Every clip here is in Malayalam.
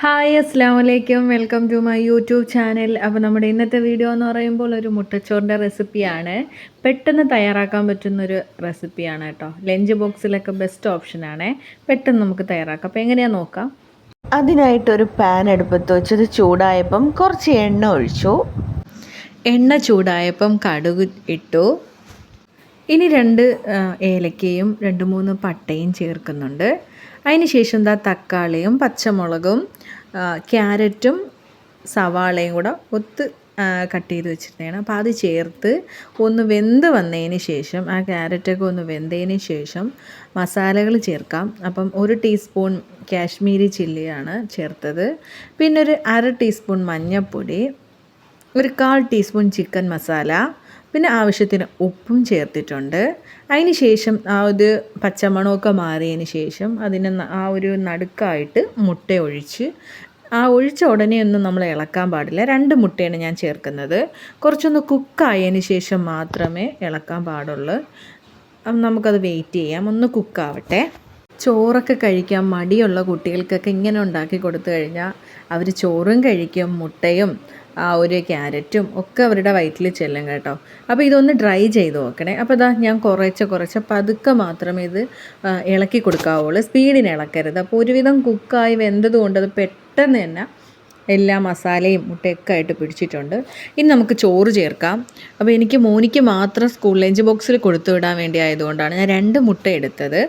ഹായ് അസ്സാം വലൈക്കും welcome to my YouTube channel. അപ്പോൾ നമ്മുടെ ഇന്നത്തെ വീഡിയോ എന്ന് പറയുമ്പോൾ ഒരു മുട്ടച്ചോറിൻ്റെ റെസിപ്പിയാണ്. പെട്ടെന്ന് തയ്യാറാക്കാൻ പറ്റുന്നൊരു റെസിപ്പിയാണ് കേട്ടോ. ലഞ്ച് ബോക്സിലൊക്കെ ബെസ്റ്റ് ഓപ്ഷനാണ്. പെട്ടെന്ന് നമുക്ക് തയ്യാറാക്കാം. അപ്പോൾ എങ്ങനെയാണെന്ന് നോക്കാം. അതിനായിട്ടൊരു പാൻ അടുപ്പത്ത് വെച്ചത് ചൂടായപ്പം കുറച്ച് എണ്ണ ഒഴിച്ചു. എണ്ണ ചൂടായപ്പം കടുക് ഇട്ടു. ഇനി 2 ഏലക്കയും 2-3 പട്ടയും ചേർക്കുന്നുണ്ട്. അതിന് ശേഷം തക്കാളിയും പച്ചമുളകും ക്യാരറ്റും സവാളയും കൂടെ കട്ട് ചെയ്ത് വെച്ചിരുന്നതാണ്. അപ്പോൾ അത് ചേർത്ത് ഒന്ന് വെന്ത് വന്നതിന് ശേഷം ആ ക്യാരറ്റൊക്കെ ഒന്ന് വെന്തതിന് ശേഷം മസാലകൾ ചേർക്കാം. അപ്പം 1 ടീസ്പൂൺ കാശ്മീരി ചില്ലിയാണ് ചേർത്തത്. പിന്നെ ഒരു 1/2 ടീസ്പൂൺ മഞ്ഞൾപ്പൊടി, ഒരു 1/4 ടീസ്പൂൺ ചിക്കൻ മസാല, പിന്നെ ആവശ്യത്തിന് ഉപ്പും ചേർത്തിട്ടുണ്ട്. അതിന് ശേഷം ആ ഒരു പച്ചമണമൊക്കെ മാറിയതിന് ശേഷം അതിന് ആ ഒരു നടുക്കായിട്ട് മുട്ട ഒഴിച്ച് ഒഴിച്ച ഉടനെ ഒന്നും നമ്മൾ ഇളക്കാൻ പാടില്ല. 2 മുട്ടയാണ് ഞാൻ ചേർക്കുന്നത്. കുറച്ചൊന്ന് കുക്കായതിന് ശേഷം മാത്രമേ ഇളക്കാൻ പാടുള്ളൂ. അപ്പം നമുക്കത് വെയിറ്റ് ചെയ്യാം, ഒന്ന് കുക്കാവട്ടെ. ചോറൊക്കെ കഴിക്കാൻ മടിയുള്ള കുട്ടികൾക്കൊക്കെ ഇങ്ങനെ ഉണ്ടാക്കി കൊടുത്തു കഴിഞ്ഞാൽ അവർ ചോറും കഴിക്കും, മുട്ടയും ആ ഒരു ക്യാരറ്റും ഒക്കെ അവരുടെ വയറ്റിൽ ചെല്ലും കേട്ടോ. അപ്പോൾ ഇതൊന്ന് ഡ്രൈ ചെയ്ത് നോക്കണേ. അപ്പോൾ ഞാൻ കുറച്ച് പതുക്കെ മാത്രമേ ഇത് ഇളക്കി കൊടുക്കാവുള്ളൂ, സ്പീഡിന് ഇളക്കരുത്. അപ്പോൾ ഒരുവിധം കുക്കായി വെന്തതുകൊണ്ട് അത് പെട്ടെന്ന് തന്നെ എല്ലാ മസാലയും മുട്ടയൊക്കെ ആയിട്ട് പിടിച്ചിട്ടുണ്ട്. ഇനി നമുക്ക് ചോറ് ചേർക്കാം. അപ്പോൾ എനിക്ക് മോനിക്ക് മാത്രം സ്കൂൾ ലഞ്ച് ബോക്സിൽ കൊടുത്തു വിടാൻ വേണ്ടി ആയതുകൊണ്ടാണ് ഞാൻ 2 മുട്ട എടുത്തത്.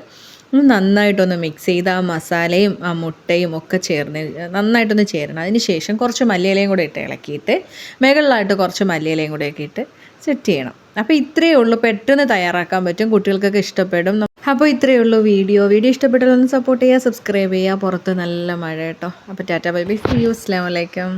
നന്നായിട്ടൊന്ന് മിക്സ് ചെയ്ത് ആ മസാലയും ആ മുട്ടയും ഒക്കെ ചേർന്ന് നന്നായിട്ടൊന്ന് ചേരണം. അതിന് ശേഷം കുറച്ച് മല്ലിയിലയും കൂടെ ഇട്ട് ഇളക്കിയിട്ട് മുകളിലായിട്ട് കുറച്ച് മല്ലിയിലയും കൂടെ ഒക്കെ ഇട്ട് സെറ്റ് ചെയ്യണം. അപ്പോൾ ഇത്രയേ ഉള്ളൂ, പെട്ടെന്ന് തയ്യാറാക്കാൻ പറ്റും, കുട്ടികൾക്കൊക്കെ ഇഷ്ടപ്പെടും. അപ്പോൾ ഇത്രയേ ഉള്ളൂ വീഡിയോ ഇഷ്ടപ്പെട്ടാലൊന്ന് സപ്പോർട്ട് ചെയ്യുക, സബ്സ്ക്രൈബ് ചെയ്യുക. പുറത്ത് നല്ല മഴ കേട്ടോ. അപ്പോൾ ta-ta bye bye, see you, അസ്സലാമു അലൈക്കും.